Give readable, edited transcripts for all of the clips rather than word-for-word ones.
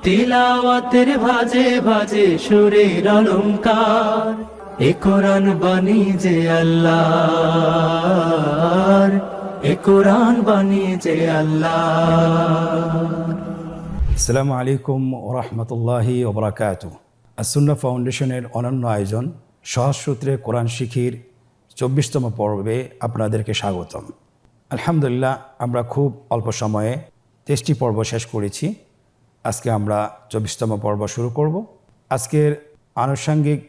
তিলাওয়াতের ভাজে ভাজে সুরের অলংকার, এ কোরআন বাণী যে আল্লাহর, এ কোরআন বাণী যে আল্লাহর। আসসালামু আলাইকুম ওরহমতুল্লাহি ওবরাকাতুহ। আসুন্নাহ ফাউন্ডেশনের অনন্য আয়োজন সহজ সূত্রে কোরআন শিখির 24তম পর্বে আপনাদেরকে স্বাগতম। আলহামদুলিল্লাহ, আমরা খুব অল্প সময়ে 23টি পর্ব শেষ করেছি। আজকে আমরা 24তম পর্ব শুরু করব। আজকের আনুষঙ্গিক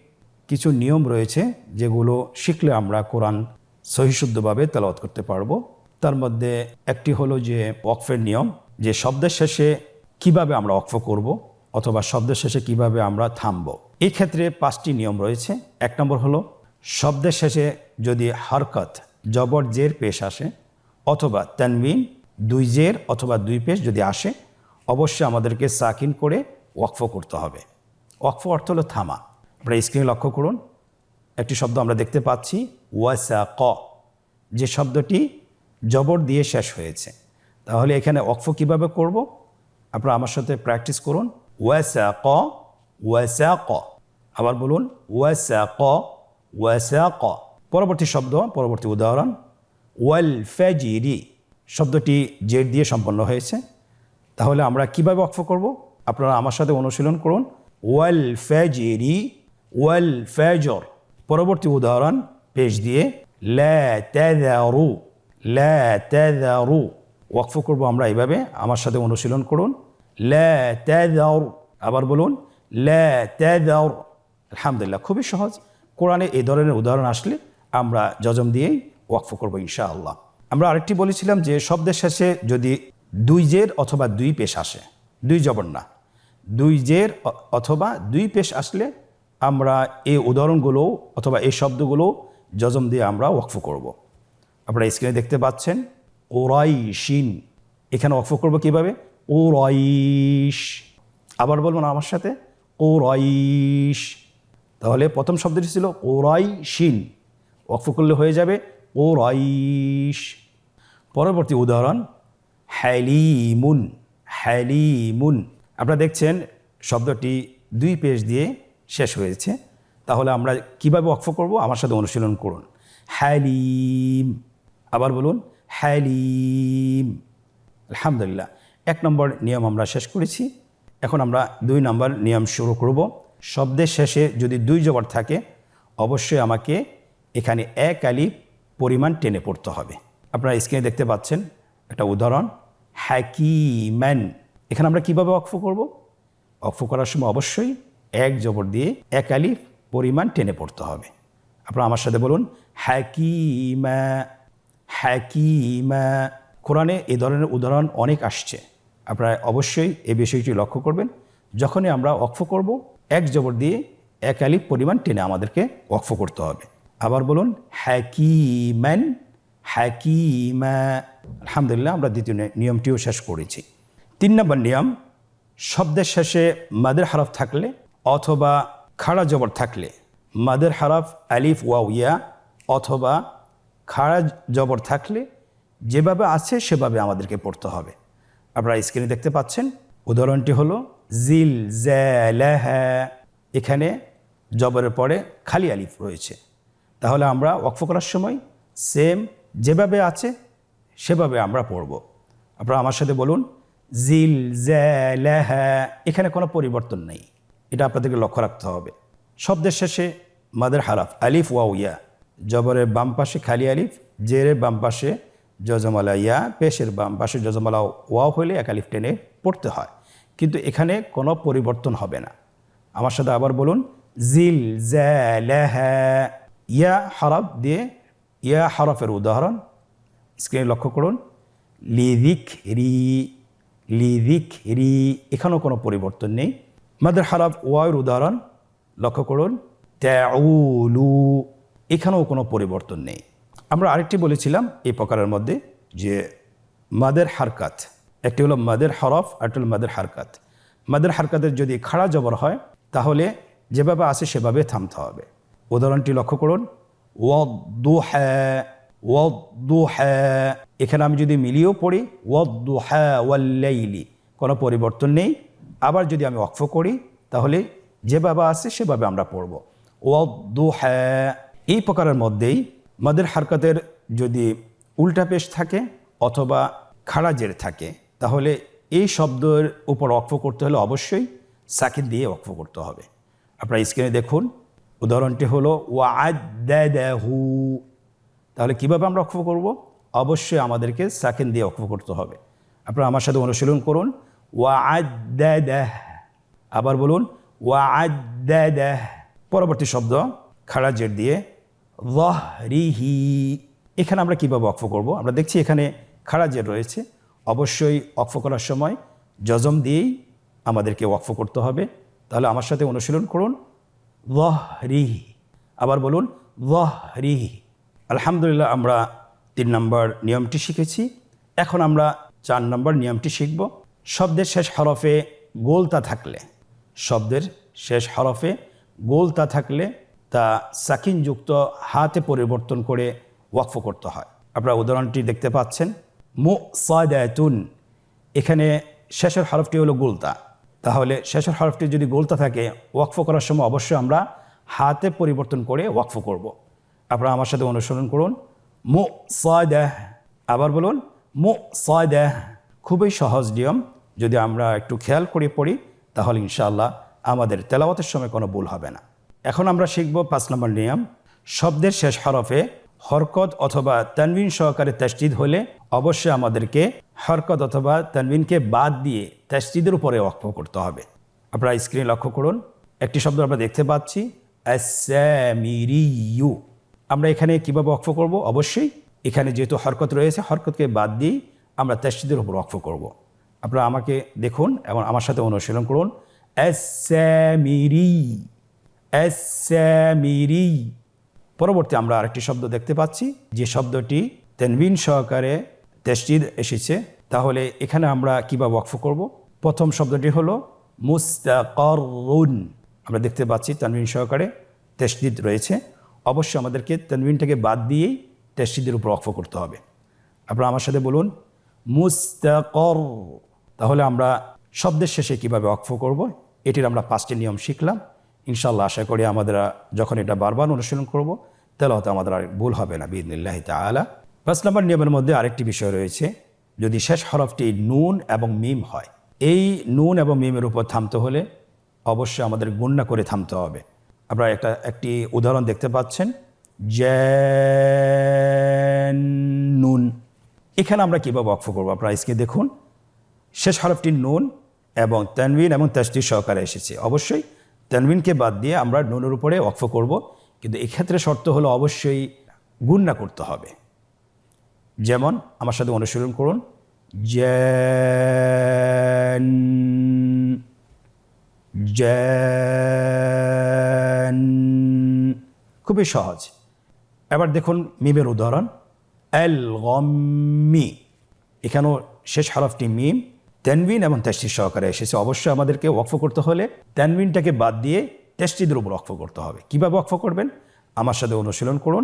কিছু নিয়ম রয়েছে যেগুলো শিখলে আমরা কোরআন সহিশুদ্ধভাবে তেলাওয়াত করতে পারবো। তার মধ্যে একটি হলো যে ওয়াকফের নিয়ম, যে শব্দের শেষে কিভাবে আমরা ওয়াকফ করব অথবা শব্দের শেষে কিভাবে আমরা থামব। এই ক্ষেত্রে 5টি নিয়ম রয়েছে। 1 নম্বর হলো শব্দের শেষে যদি হরকত জবর জের পেশ আসে অথবা তানবিন 2 জের অথবা 2 পেশ যদি আসে, অবশ্যই আমাদেরকে সাকিন করে ওয়াকফ করতে হবে। ওয়াকফ অর্থ হলো থামা। আপনারা স্ক্রিনে লক্ষ্য করুন, একটি শব্দ আমরা দেখতে পাচ্ছি ওয়াসাক, যে শব্দটি জবর দিয়ে শেষ হয়েছে। তাহলে এখানে ওয়াকফ কিভাবে করব আপনারা আমার সাথে প্র্যাকটিস করুন। ওয়াসাক ওয়াসাক, আবার বলুন ওয়াসাক ওয়াসাক। পরবর্তী শব্দ, পরবর্তী উদাহরণ ওয়াল ফাজিরি, শব্দটি জের দিয়ে সম্পন্ন হয়েছে। তাহলে আমরা কিভাবে ওয়াকফ করব আপনারা আমার সাথে অনুশীলন করুন। ওয়াল ফাজিরি ওয়াল ফাজর। পরবর্তী উদাহরণ পেশ দিয়ে লা তাযারু লা তাযারু। ওয়াকফ করব আমরা এইভাবে, আমার সাথে অনুশীলন করুন। লা তাযার, আবার বলুন লা তাযার। আলহামদুলিল্লাহ, খুবই সহজ। কোরআনে এই ধরনের উদাহরণ আসলে আমরা যজম দিয়েই ওয়াকফ করব ইনশাআল্লাহ। আমরা আরেকটি বলেছিলাম যে শব্দের শেষে যদি 2 জের অথবা 2 পেশ আসে, 2 জবর না, 2 জের অথবা 2 পেশ আসলে আমরা এই উদাহরণগুলো অথবা এই শব্দগুলো যজম দিয়ে আমরা ওয়াকফ করব। আপনারা স্ক্রিনে দেখতে পাচ্ছেন ওরাইশিন, এখানে ওয়াকফ করব কিভাবে? ওরাইশ। আবার বলবেন আমার সাথে ওরাইশ। তাহলে প্রথম শব্দটি ছিল ওরাইশিন, ওয়াকফ করলে হয়ে যাবে ওরাইশ। পরবর্তী উদাহরণ হালিমুন হালিমুন। আপনারা দেখছেন শব্দটি 2 পেশ দিয়ে শেষ হয়েছে। তাহলে আমরা কিভাবে ওয়াকফ করব আমার সাথে অনুশীলন করুন। হালিম, আবার বলুন হালিম। আলহামদুলিল্লাহ, 1 নম্বর নিয়ম আমরা শেষ করেছি। এখন আমরা 2 নম্বর নিয়ম শুরু করব। শব্দের শেষে যদি 2 জবর থাকে, অবশ্যই আমাকে এখানে 1 আলিফ পরিমাণ টেনে পড়তে হবে। আপনারা স্ক্রিনে দেখতে পাচ্ছেন একটা উদাহরণ হাকিমান। এখানে আমরা কিভাবে ওয়াকফ করব? ওয়াকফ করার সময় অবশ্যই 1 জবর দিয়ে 1 আলিফ পরিমাণ টেনে পড়তে হবে। আপনারা আমার সাথে বলুন হাকিমা হাকিমা। কোরআনে এই ধরনের উদাহরণ অনেক আসছে, আপনারা অবশ্যই এই বিষয়টি লক্ষ্য করবেন। যখনই আমরা ওয়াকফ করব 1 জবর দিয়ে 1 আলিফ পরিমাণ টেনে আমাদেরকে ওয়াকফ করতে হবে। আবার বলুন হাকিমান হাকিমা। আলহামদুলিল্লাহ, আমরা দ্বিতীয় নিয়মটিও শেষ করেছি। 3 নম্বর নিয়ম, শব্দের শেষে মাদের হরফ থাকলে অথবা খাড়া জবর থাকলে, মাদের হরফ আলিফ ওয়াও ইয়া অথবা খাড়া জবর থাকলে যেভাবে আছে সেভাবে আমাদেরকে পড়তে হবে। আপনারা স্ক্রিনে দেখতে পাচ্ছেন উদাহরণটি হলো জিল জালাহা। এখানে জবরের পরে খালি আলিফ রয়েছে। তাহলে আমরা ওয়াকফ করার সময় সেম যেভাবে আছে সেভাবে আমরা পড়ব। আপনারা আমার সাথে বলুন জিল জালাহা। এখানে কোনো পরিবর্তন নেই, এটা আপনাদেরকে লক্ষ্য রাখতে হবে। শব্দের শেষে মাদের হরফ আলিফ ওয়াও ইয়া, জবরের বাম পাশে খালি আলিফ, জেরের বাম পাশে জজমালা ইয়া, পেশের বাম পাশে জজমালা ওয়াও হলে 1 আলিফ টেনে পড়তে হয়, কিন্তু এখানে কোনো পরিবর্তন হবে না। আমার সাথে আবার বলুন জিল জালাহা। ইয়া হরফ দিয়ে, ইয়া হরফের উদাহরণ স্ক্রিনে লক্ষ্য করুন লিযিকরি লিযিকরি। এখানেও কোনো পরিবর্তন নেই। মাদের হরফ ওয়াওয়ের উদাহরণ লক্ষ্য করুন তাউলু। এখানেও কোনো পরিবর্তন নেই। আমরা আরেকটি বলেছিলাম এই প্রকারের মধ্যে যে মাদের হারকাত, একটি হলো মাদের হরফ, আরেকটি হলো মাদের হারকাত। মাদের হারকাতের যদি খাড়া জবর হয় তাহলে যেভাবে আসে সেভাবে থামতে হবে। উদাহরণটি লক্ষ্য করুন ওয়াদ্দুহা ওয়াদ্দুহা। এখানে আমি যদি মিলিয়েও পড়ি ওয়াদ্দুহা ওয়াল্লাইলি, কোনো পরিবর্তন নেই। আবার যদি আমি ওয়াকফ করি তাহলে যেভাবে আছে সেভাবে আমরা পড়ব। ওয়াদ্দুহা, এই প্রকারের মধ্যেই মাদের হারকাতের যদি উল্টা পেশ থাকে অথবা খাড়া জের থাকে তাহলে এই শব্দের উপর ওয়াকফ করতে হলে অবশ্যই সাকিন দিয়ে ওয়াকফ করতে হবে। আপনারা স্ক্রিনে দেখুন, উদাহরণটি হলো ওয়া'আদ্দাদাহু। তাহলে কিভাবে আমরা ওয়াকফ করব? অবশ্যই আমাদেরকে সাকিন দিয়ে ওয়াকফ করতে হবে। আপনারা আমার সাথে অনুশীলন করুন, ওয়া'আদ্দাদাহ। আবার বলুন ওয়া'আদ্দাদাহ। পরবর্তী শব্দ খাড়া জের দিয়ে যাহরিহি। এখানে আমরা কিভাবে ওয়াকফ করব? আমরা দেখছি এখানে খাড়া জের রয়েছে, অবশ্যই ওয়াকফ করার সময় জজম দিয়েই আমাদেরকে ওয়াকফ করতে হবে। তাহলে আমার সাথে অনুশীলন করুন, যাহরিহি। আবার বলুন যাহরিহি। আলহামদুলিল্লাহ, আমরা 3 নম্বর নিয়মটি শিখেছি। এখন আমরা 4 নম্বর নিয়মটি শিখব। শব্দের শেষ হরফে গোলতা থাকলে, শব্দের শেষ হরফে গোলতা থাকলে তা সাকিনযুক্ত হাতে পরিবর্তন করে ওয়াকফ করতে হয়। আপনারা উদাহরণটি দেখতে পাচ্ছেন, মুসাদাতুন। এখানে শেষের হরফটি হলো গোলতা। তাহলে শেষের হরফটি যদি গোলতা থাকে ওয়াকফ করার সময় অবশ্যই আমরা হাতে পরিবর্তন করে ওয়াকফ করব। আপনারা আমার সাথে অনুসরণ করুন, মুসাদাহ। আবার বলুন মুসাদাহ। খুবই সহজ নিয়ম, যদি আমরা একটু খেয়াল করে পড়ি তাহলে ইনশাআল্লাহ আমাদের তেলাওয়াতের সময় কোনো ভুল হবে না। এখন আমরা শিখব 5 নম্বর নিয়ম। শব্দের শেষ হরফে হরকত অথবা তানবিন সহকারে তাসদীদ হলে অবশ্যই আমাদেরকে হরকত অথবা তানবিনকে বাদ দিয়ে তাসদীদের উপরে ওয়াকফ করতে হবে। আপনারা স্ক্রিনে লক্ষ্য করুন, একটি শব্দ আমরা দেখতে পাচ্ছি আস-সামিরিয়্যু। আমরা এখানে কীভাবে ওয়াকফ করব? অবশ্যই এখানে যেহেতু হরকত রয়েছে হরকতকে বাদ দিয়ে আমরা তাসদীদের উপর ওয়াকফ করব। আপনারা আমাকে দেখুন এবং আমার সাথে অনুশীলন করুন, আস-সামিরি, আস-সামিরি। পরবর্তী আমরা আরেকটি শব্দ দেখতে পাচ্ছি যে শব্দটি তানবিন সহকারে তাসদীদ এসেছে। তাহলে এখানে আমরা কিভাবে ওয়াকফ করব? প্রথম শব্দটি হলো মুস্তাকাররুন। আমরা দেখতে পাচ্ছি তানবিন সহকারে তাসদীদ রয়েছে, অবশ্যই আমাদেরকে তানবিনটাকে বাদ দিয়েই তাসদীদের উপর ওয়াকফ করতে হবে। আপনারা আমার সাথে বলুন মুস্তাকার। তাহলে আমরা শব্দের শেষে কিভাবে ওয়াকফ করব এটির আমরা 5টি নিয়ম শিখলাম। ইনশাআল্লাহ আশা করি আমাদের যখন এটা বারবার অনুশীলন করব তাহলে হয়তো আমাদের আর ভুল হবে না বিইذনিল্লাহি তাআলা। 5 নম্বর নিয়মের মধ্যে আরেকটি বিষয় রয়েছে, যদি শেষ হরফটি নুন এবং মিম হয়, এই নুন এবং মিমের উপর থামতে হলে অবশ্যই আমাদের গুণনা করে থামতে হবে। আপনারা একটি উদাহরণ দেখতে পাচ্ছেন, জান্নুন। এখানে আমরা কীভাবে ওয়াকফ করবো? আপনারা স্ক্রিনে দেখুন, শেষ হরফটি নুন এবং তানবিন এবং তাসদীদ সহকারে এসেছে, অবশ্যই তানবিনকে বাদ দিয়ে আমরা নুনের উপরে ওয়াকফ করব, কিন্তু এক্ষেত্রে শর্ত হলো অবশ্যই গুণনা করতে হবে। যেমন আমার সাথে অনুসরণ করুন, খুবই সহজ। এবার দেখুন মিমের উদাহরণ, আল গম্মি। এখানেও শেষ হরফটি মিম, তানবিন এবং তাসদীদ সহকারে এসেছে, অবশ্যই আমাদেরকে ওয়াকফ করতে হলে তানবিনটাকে বাদ দিয়ে তাসদীদের উপর ওয়াকফ করতে হবে। কিভাবে ওয়াকফ করবেন? আমার সাথে অনুশীলন করুন,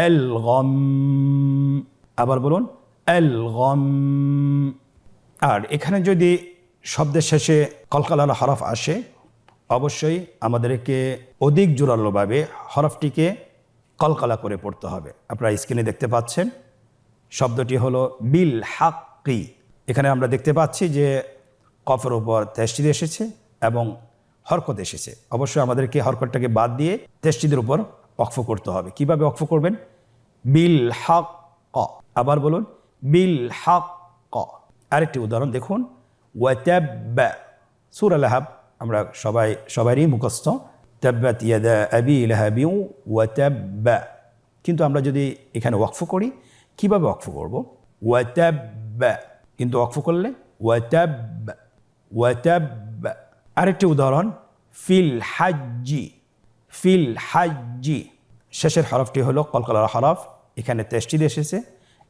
আল গম। আবার বলুন আল গম। আর এখানে যদি শব্দের শেষে কলকালার হরফ আসে অবশ্যই আমাদেরকে অধিক জোরালোভাবে হরফটিকে কলকালা করে পড়তে হবে। আপনারা স্ক্রিনে দেখতে পাচ্ছেন শব্দটি হলো বিল হাক্কি। এখানে আমরা দেখতে পাচ্ছি যে কফের উপর তাসদীদ এসেছে এবং হরকত এসেছে, অবশ্যই আমাদেরকে হরকতটাকে বাদ দিয়ে তাসদীদের উপর ওয়াকফ করতে হবে। কিভাবে ওয়াকফ করবেন? বিল হক। আবার বলুন বিল হক। আরেকটি উদাহরণ দেখুন, ওয়াতাব্বা। সূরা লাহাব আমরা সবারই মুখস্থ, তাব্বাত ইয়াদা আবি লাহাবিন ওয়াতাব্বা। কিন্তু আমরা যদি এখানে ওয়াকফ করি, কিভাবে ওয়াকফ করব? ওয়াতাব্বা, কিন্তু ওয়াকফ করলে ওয়াতাব্বা, ওয়াতাব্বা। আরেকটি উদাহরণ, ফিল হাজ্জি। ফিল হাজ্জি, শেষের হরফটি হলো কলকলার হরফ, এখানে তাসদীদ এসেছে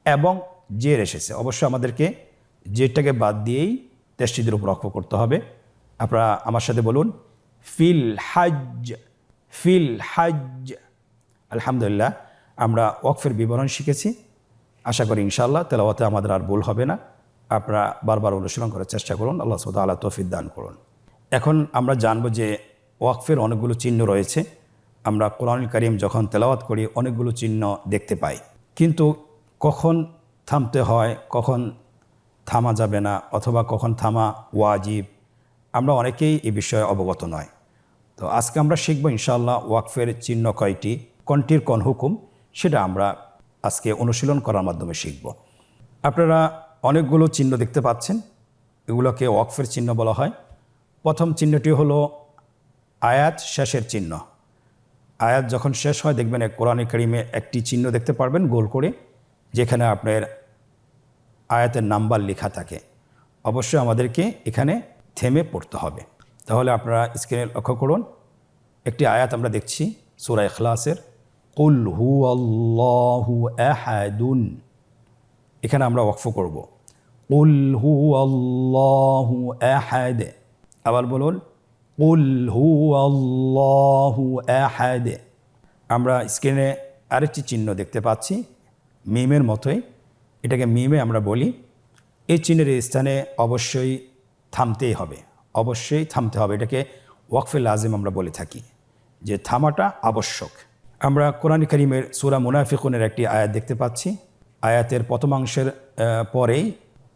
এবং জের এসেছে, অবশ্যই আমাদেরকে জেরটাকে বাদ দিয়েই তাসদীদের উপর ওয়াকফ করতে হবে। আপনারা আমার সাথে বলুন ফিল হাজ্জ, ফিল হাজ্জ। আলহামদুলিল্লাহ, আমরা ওয়াকফের বিবরণ শিখেছি। আশা করি ইনশাআল্লাহ তেলাওয়াতে আমাদের আর ভুল হবে না। আপনারা বারবার অনুশীলন করার চেষ্টা করুন। আল্লাহ সুবহানাহু ওয়া তাআলা তৌফিক দান করুন। এখন আমরা জানব যে ওয়াকফের অনেকগুলো চিহ্ন রয়েছে। আমরা কোরআনুল কারীম যখন তেলাওয়াত করি অনেকগুলো চিহ্ন দেখতে পাই, কিন্তু কখন থামতে হয়, কখন থামা যাবে না, অথবা কখন থামা ওয়াজিব, আমরা অনেকেই এই বিষয়ে অবগত নয়। তো আজকে আমরা শিখব ইনশাআল্লাহ ওয়াকফের চিহ্ন কয়টি, কোনটির কোন হুকুম, সেটা আমরা আজকে অনুশীলন করার মাধ্যমে শিখব। আপনারা অনেকগুলো চিহ্ন দেখতে পাচ্ছেন, এগুলোকে ওয়াকফের চিহ্ন বলা হয়। প্রথম চিহ্নটি হলো আয়াত শেষের চিহ্ন। আয়াত যখন শেষ হয় দেখবেন কোরআনে কারীমে একটি চিহ্ন দেখতে পারবেন গোল করে, যেখানে আপনার আয়াতের নাম্বার লেখা থাকে। অবশ্যই আমাদেরকে এখানে থেমে পড়তে হবে। তাহলে আপনারা স্ক্রিনে লক্ষ্য করুন, একটি আয়াত আমরা দেখছি সূরা ইখলাসের, কুল হুয়াল্লাহু আহাদুন। এখানে আমরা ওয়াকফ করব, কুল হুয়াল্লাহু আহাদ। আবার বলুন, কুল হুয়াল্লাহু আহাদ। আমরা স্ক্রিনে আরেকটি চিহ্ন দেখতে পাচ্ছি মিমের মতোই, এটাকে মিমে আমরা বলি। এই চিহ্নের স্থানে অবশ্যই থামতেই হবে, অবশ্যই থামতে হবে। এটাকে ওয়াকফে লাজিম আমরা বলে থাকি, যে থামাটা আবশ্যক। আমরা কোরআন কারীমের সূরা মুনাফিকুনের একটি আয়াত দেখতে পাচ্ছি। আয়াতের প্রথমাংশের পরেই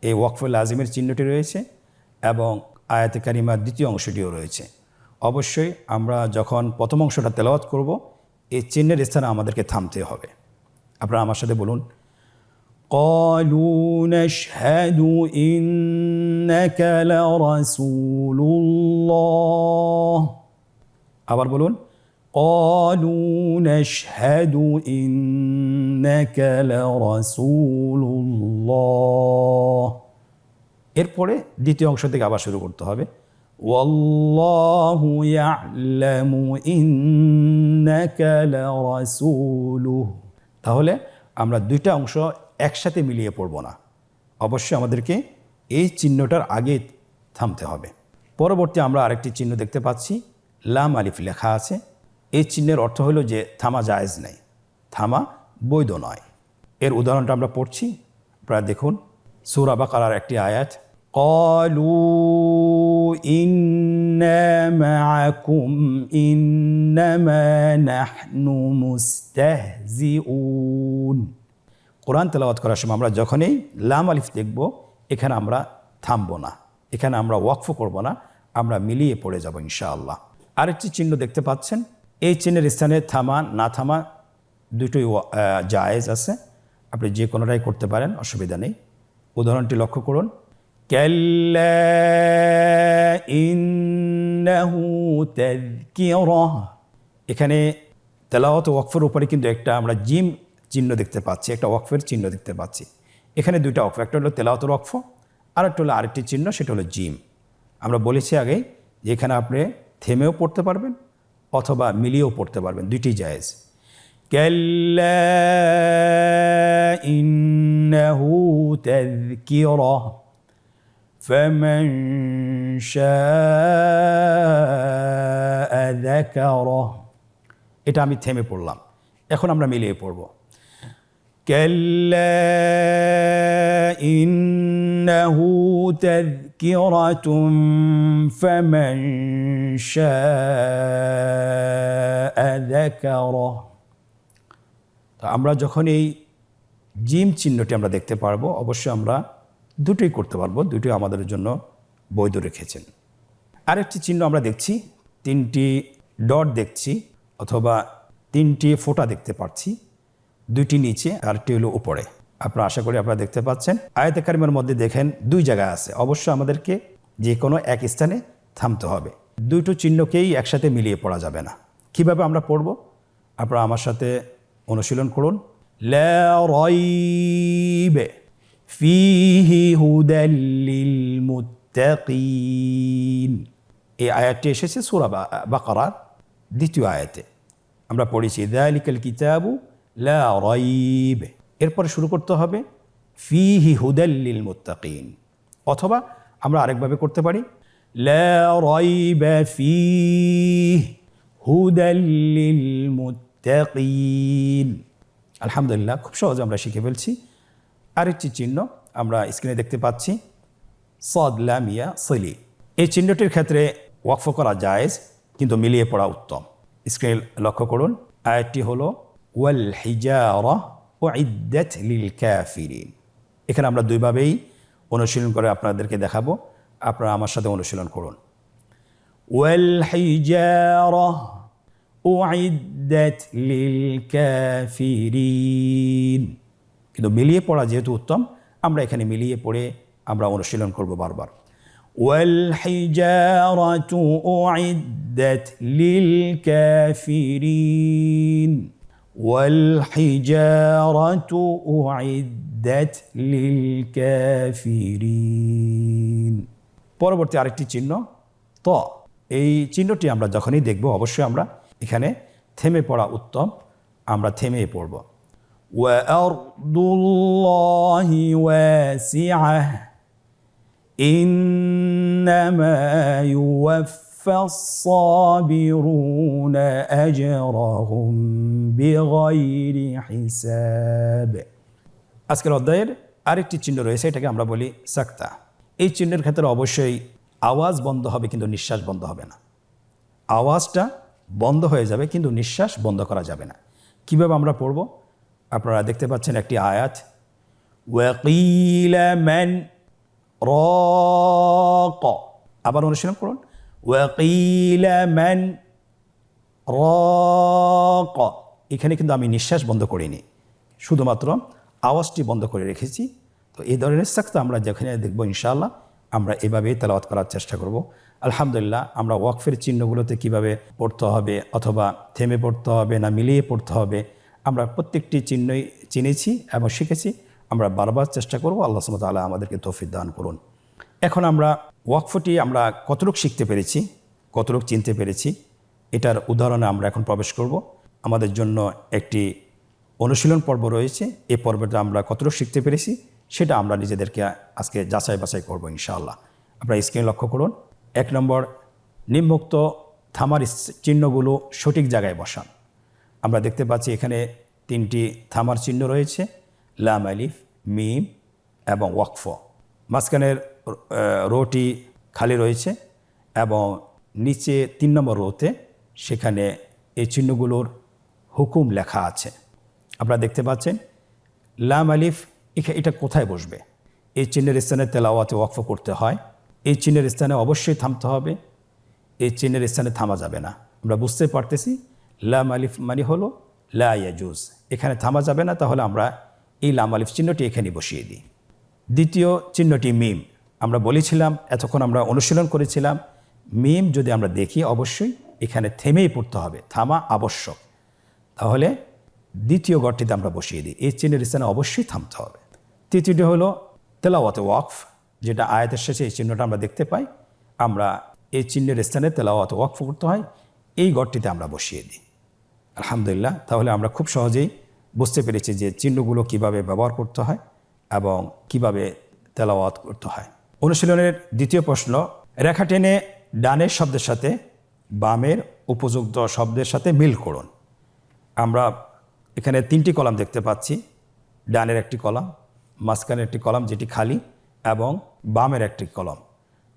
এই ওয়াকফে লাজিমের চিহ্নটি রয়েছে এবং আয়াতে কারিমার দ্বিতীয় অংশটিও রয়েছে। অবশ্যই আমরা যখন প্রথম অংশটা তেলাওয়াত করব, এই চিহ্নের স্থানে আমাদেরকে থামতে হবে। আপনারা আমার সাথে বলুন, قالوا نشهد إنك لرسول الله। আবার বলুন, قالوا نشهد إنك لرسول الله। এরপরে দ্বিতীয় অংশ থেকে আবার শুরু করতে হবে, والله يعلم إنك لرسوله। তাহলে আমরা দুইটা অংশ একসাথে মিলিয়ে পড়ব না, অবশ্যই আমাদেরকে এই চিহ্নটার আগে থামতে হবে। পরবর্তী আমরা আরেকটি চিহ্ন দেখতে পাচ্ছি, লাম আলিফ লেখা আছে। এই চিহ্নের অর্থ হলো যে থামা জায়েজ নেই, থামা বৈধ নয়। এর উদাহরণটা আমরা পড়ছি, আপনারা দেখুন সূরা বাকারার একটি আয়াত, قالوا إنا معكم إنما نحن مستهزئون। কোরআন তেলাওয়াত করার সময় আমরা যখনই লাম আলিফ দেখব, এখানে আমরা থামব না, এখানে আমরা ওয়াকফ করব না, আমরা মিলিয়ে পড়ে যাব ইনশাআল্লাহ। আরেকটি চিহ্ন দেখতে পাচ্ছেন, এই চিহ্নের স্থানে থামা না থামা দুটোই জায়েজ আছে, আপনি যে কোনোটাই করতে পারেন, অসুবিধা নেই। উদাহরণটি লক্ষ্য করুন, কাল্লা ইন্নাহু তাযকিরাহ। এখানে তেলাওয়াত ওয়াকফের উপরে কিন্তু একটা আমরা জিম চিহ্ন দেখতে পাচ্ছি, একটা ওয়াকফের চিহ্ন দেখতে পাচ্ছি। এখানে দুইটা ওয়াকফ, একটা হলো তেলাওয়াতের ওয়াকফ, আর একটা হলো আরেকটি চিহ্ন, সেটা হলো জিম। আমরা বলেছি আগেই যে এখানে আপনি থেমেও পড়তে পারবেন অথবা মিলিয়েও পড়তে পারবেন, দুইটি জায়েজ। কাল্লা ইন্নাহু তাযকিরাহ ফামান শাআ যাকারাহ। এটা আমি থেমে পড়লাম, এখন আমরা মিলিয়ে পড়ব, কাল্লা ইন্নাহু তাযকিরাতুন ফামান শাআ যাকারাহ। তো আমরা যখন এই জিম চিহ্নটি আমরা দেখতে পারবো, অবশ্যই আমরা দুটোই করতে পারবো, দুটোই আমাদের জন্য বৈধ রেখেছেন। আরেকটি চিহ্ন আমরা দেখছি, তিনটি ডট দেখছি অথবা তিনটি ফোঁটা দেখতে পাচ্ছি, দুইটি নিচে আরেকটি হলো উপরে। আপনারা আশা করি আপনারা দেখতে পাচ্ছেন। আয়াতে কারিমার মধ্যে দেখেন দুই জায়গায় আছে, অবশ্যই আমাদেরকে যে কোনো এক স্থানে থামতে হবে, দুটো চিহ্নকেই একসাথে মিলিয়ে পড়া যাবে না। কিভাবে আমরা পড়ব, আপনারা আমার সাথে অনুশীলন করুন। লা রাইব ফীহি হুদাল লিল মুত্তাকিন। এই আয়াতটি এসেছে সূরা বাকারার দ্বিতীয় আয়াতে। আমরা পড়েছি যালিকাল কিতাবু লা রাইব, এরপরে শুরু করতে হবে ফীহি হুদাল লিল মুত্তাকিন, অথবা আমরা আরেকভাবে করতে পারি, লা রাইবা ফীহি হুদাল লিল মুত্তাকিন। আলহামদুলিল্লাহ, খুব সহজে আমরা শিখে ফেলছি। আরেকটি চিহ্ন আমরা স্ক্রিনে দেখতে পাচ্ছি, সাদ লাম ইয়া সিলি। এই চিহ্নটির ক্ষেত্রে ওয়াকফ করা জায়েজ, কিন্তু মিলিয়ে পড়া উত্তম। স্ক্রিনে লক্ষ্য করুন, আয়াতটি হলো ওয়াল হিজারাহ উইদ্দাত লিল কাফিরিন। এখানে আমরা দুইভাবেই অনুশীলন করে আপনাদেরকে দেখাবো, আপনারা আমার সাথে অনুশীলন করুন। ওয়াল হিজারাহ উইদ্দাত লিল কাফিরিন। কিন্তু মিলিয়ে পড়া যেহেতু উত্তম, আমরা এখানে মিলিয়ে পড়ে আমরা অনুশীলন করব বারবার। ওয়াল হিজারাতু উইদ্দাত লিল কাফিরিন। ওয়াল হিজারাতু উইদ্দাত লিল কাফিরিন। পরবর্তী আরেকটি চিহ্ন ত। এই চিহ্নটি আমরা যখনই দেখব অবশ্যই আমরা এখানে থেমে পড়া উত্তম, আমরা থেমে পড়ব। ওয়ারদুল্লাহি ওয়াসিআহ ইন্নামা ইউওয়াফফাস সাবিরুনা আজরাহুম বিগাইরি হিসাব। আজকের অধ্যায়ের আরেকটি চিহ্ন রয়েছে, এটাকে আমরা বলি সাক্তা। এই চিহ্নের ক্ষেত্রে অবশ্যই আওয়াজ বন্ধ হবে, কিন্তু নিঃশ্বাস বন্ধ হবে না। আওয়াজটা বন্ধ হয়ে যাবে, কিন্তু নিঃশ্বাস বন্ধ করা যাবে না। কিভাবে আমরা পড়ব? আপনারা দেখতে পাচ্ছেন একটি আয়াত, ওয়াকিলা মান রাক। আবার অনুশীলন করুন, ওয়াকিলা মান রাক। এখানে কিন্তু আমি নিঃশ্বাস বন্ধ করিনি, শুধুমাত্র আওয়াজটি বন্ধ করে রেখেছি। তো এই ধরনের সাক্তা আমরা যেখানে দেখব ইনশাআল্লাহ আমরা এভাবেই তেলাওয়াত করার চেষ্টা করব। আলহামদুলিল্লাহ, আমরা ওয়াকফের চিহ্নগুলোতে কিভাবে পড়তে হবে, অথবা থেমে পড়তে হবে না মিলিয়ে পড়তে হবে, আমরা প্রত্যেকটি চিহ্নই চিনেছি এবং শিখেছি। আমরা বারবার চেষ্টা করব। আল্লাহ সুবহানাহু ওয়া তাআলা আমাদেরকে তৌফিক দান করুন। এখন আমরা ওয়াকফটি আমরা কতটুকু শিখতে পেরেছি, কতটুকু চিনতে পেরেছি, এটার উদাহরণে আমরা এখন প্রবেশ করব। আমাদের জন্য একটি অনুশীলন পর্ব রয়েছে। এই পর্বটা আমরা কতটুকু শিখতে পেরেছি সেটা আমরা নিজেদেরকে আজকে যাচাই বাছাই করব ইনশাআল্লাহ। আপনারা স্ক্রিনে লক্ষ্য করুন। 1 নম্বর, নিম্নোক্ত থামার চিহ্নগুলো সঠিক জায়গায় বসান। আমরা দেখতে পাচ্ছি এখানে 3টি থামার চিহ্ন রয়েছে, লাম, আলিফ, মিম এবং ওয়াকফ। মাঝখানের রোটি খালি রয়েছে এবং নিচে 3 নম্বর রোতে সেখানে এই চিহ্নগুলোর হুকুম লেখা আছে। আপনারা দেখতে পাচ্ছেন লাম, আলিফ, এটা কোথায় বসবে? এই চিহ্নের স্থানে তেলাওয়াতে ওয়াকফ করতে হয়। এই চিহ্নের স্থানে অবশ্যই থামতে হবে, এই চিহ্নের স্থানে থামা যাবে না। আমরা বুঝতে পারতেছি লাম আলিফ মানে হলো লা ইয়াজুজ, এখানে থামা যাবে না। তাহলে আমরা এই লাম আলিফ চিহ্নটি এখানে বসিয়ে দিই। দ্বিতীয় চিহ্নটি মিম। আমরা বলেছিলাম, এতক্ষণ আমরা অনুশীলন করেছিলাম, মিম যদি আমরা দেখি অবশ্যই এখানে থেমেই পড়তে হবে, থামা আবশ্যক। তাহলে দ্বিতীয় ঘরটিতে আমরা বসিয়ে দিই, এই চিহ্নের স্থানে অবশ্যই থামতে হবে। তৃতীয়টি হলো তেলাওয়াতে ওয়াকফ, যেটা আয়াতের শেষে এই চিহ্নটা আমরা দেখতে পাই। আমরা এই চিহ্নের স্থানে তেলাওয়াতে ওয়াকফ করতে হয়, এই ঘরটিতে আমরা বসিয়ে দিই। আলহামদুলিল্লাহ, তাহলে আমরা খুব সহজেই বুঝতে পেরেছি যে চিহ্নগুলো কিভাবে ব্যবহার করতে হয় এবং কিভাবে তেলাওয়াত করতে হয়। অনুশীলনের দ্বিতীয় প্রশ্ন, রেখা টেনে ডানের শব্দের সাথে বামের উপযুক্ত শব্দের সাথে মিল করুন। আমরা এখানে 3টি কলাম দেখতে পাচ্ছি, ডানের একটি কলাম, মাঝখানের একটি কলাম যেটি খালি এবং বামের একটি কলাম।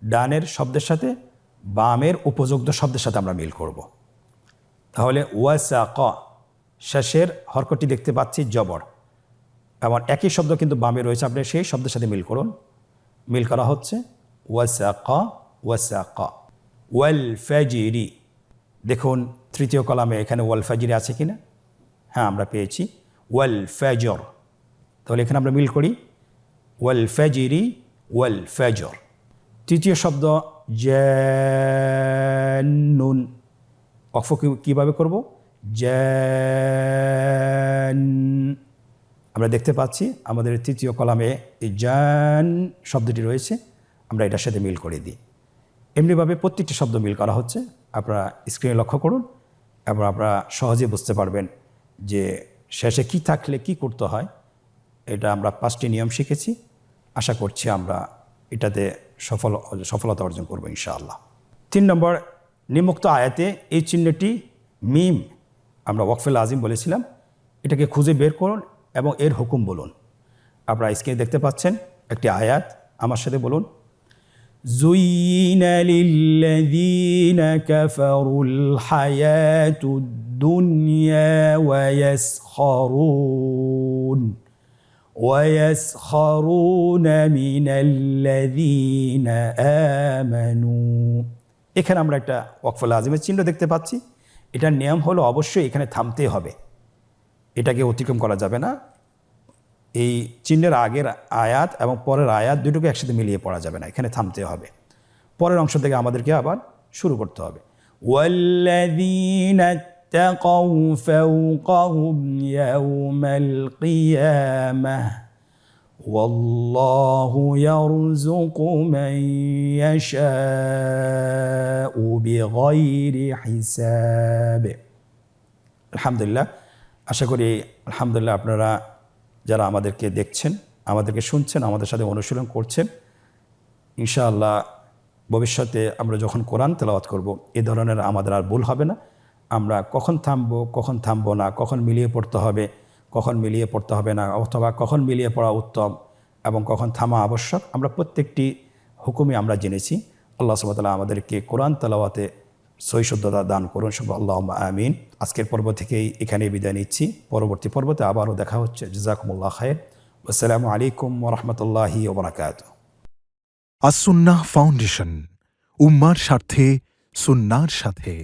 ডানের শব্দের সাথে বামের উপযুক্ত শব্দের সাথে আমরা মিল করব। তাহলে ওয়াসাক, শেষের হরকটি দেখতে পাচ্ছি জবর, এবং একই শব্দ কিন্তু বামে রয়েছে, আপনি সেই শব্দের সাথে মিল করুন। মিল করা হচ্ছে ওয়াসাক, ওয়াসাক। ওয়াল ফাজিরি, দেখুন তৃতীয় কলামে এখানে ওয়াল ফাজিরি আছে কিনা? হ্যাঁ, আমরা পেয়েছি ওয়াল ফাজর। তাহলে এখানে আমরা মিল করি ওয়াল ফাজিরি, ওয়াল ফাজর। তৃতীয় শব্দ জান্নুন, ওয়াকফ কীভাবে করব? জান। আমরা দেখতে পাচ্ছি আমাদের তৃতীয় কলামে এই জান শব্দটি রয়েছে, আমরা এটার সাথে মিল করে দিই। এমনিভাবে প্রত্যেকটি শব্দ মিল করা হচ্ছে। আপনারা স্ক্রিনে লক্ষ্য করুন এবং আপনারা সহজে বুঝতে পারবেন যে শেষে কি থাকলে কি করতে হয়। এটা আমরা 5টি নিয়ম শিখেছি। আশা করছি আমরা এটাতে সফলতা অর্জন করব ইনশাআল্লাহ। 3 নম্বর, নিম্নোক্ত আয়াতে এই চিহ্নটি মিম, আমরা ওয়াকফে লাজিম বলেছিলাম, এটাকে খুঁজে বের করুন এবং এর হুকুম বলুন। আপনারা স্ক্রিনে দেখতে পাচ্ছেন একটি আয়াত, আমার সাথে বলুন, زين للذين كفروا الحياة الدنيا ويسخرون من الذين آمنوا। এখানে আমরা একটা ওয়াকফ লাজিমের চিহ্ন দেখতে পাচ্ছি। এটার নিয়ম হলো অবশ্যই এখানে থামতে হবে, এটাকে অতিক্রম করা যাবে না। এই চিহ্নের আগের আয়াত এবং পরের আয়াত দুটোকে একসাথে মিলিয়ে পড়া যাবে না, এখানে থামতে হবে। পরের অংশ থেকে আমাদেরকে আবার শুরু করতে হবে। ওয়াল্লাযীনা তাকাউ ফাওকাহুম ইয়াওমাল কিয়ামাহ ওয়াল্লাহু ইয়ারযুকু মান ইয়াশাউ বিগাইরি হিসাব। আলহামদুলিল্লাহ, আশা করি আলহামদুলিল্লাহ আপনারা যারা আমাদেরকে দেখছেন, আমাদেরকে শুনছেন, আমাদের সাথে অনুশীলন করছেন, ইনশাআল্লাহ ভবিষ্যতে আমরা যখন কোরআন তেলাওয়াত করব এ ধরনের আমাদের আর ভুল হবে না। আমরা কখন থামবো না, কখন মিলিয়ে পড়তে হবে, কখন মিলিয়ে পড়তে হবে না, অথবা কখন মিলিয়ে পড়া উত্তম এবং কখন থামা আবশ্যক, আমরা প্রত্যেকটি হুকুমই আমরা জেনেছি। আল্লাহ সুবহানাহু ওয়া তাআলা আমাদেরকে কোরআন তেলাওয়াতে সহিশুদ্ধতা দান করুন, সব আল্লাহুম্মা আমিন। আজকের পর্ব থেকেই এখানেই বিদায় নিচ্ছি, পরবর্তী পর্বতে আবারও দেখা হচ্ছে। জাযাকুমুল্লাহ খায়র। আসসালামু আলাইকুম ওয়া রাহমাতুল্লাহি ওয়া বারাকাতুহু। আসুন্নাহ ফাউন্ডেশন, উম্মার স্বার্থে সুন্নাহর সাথে।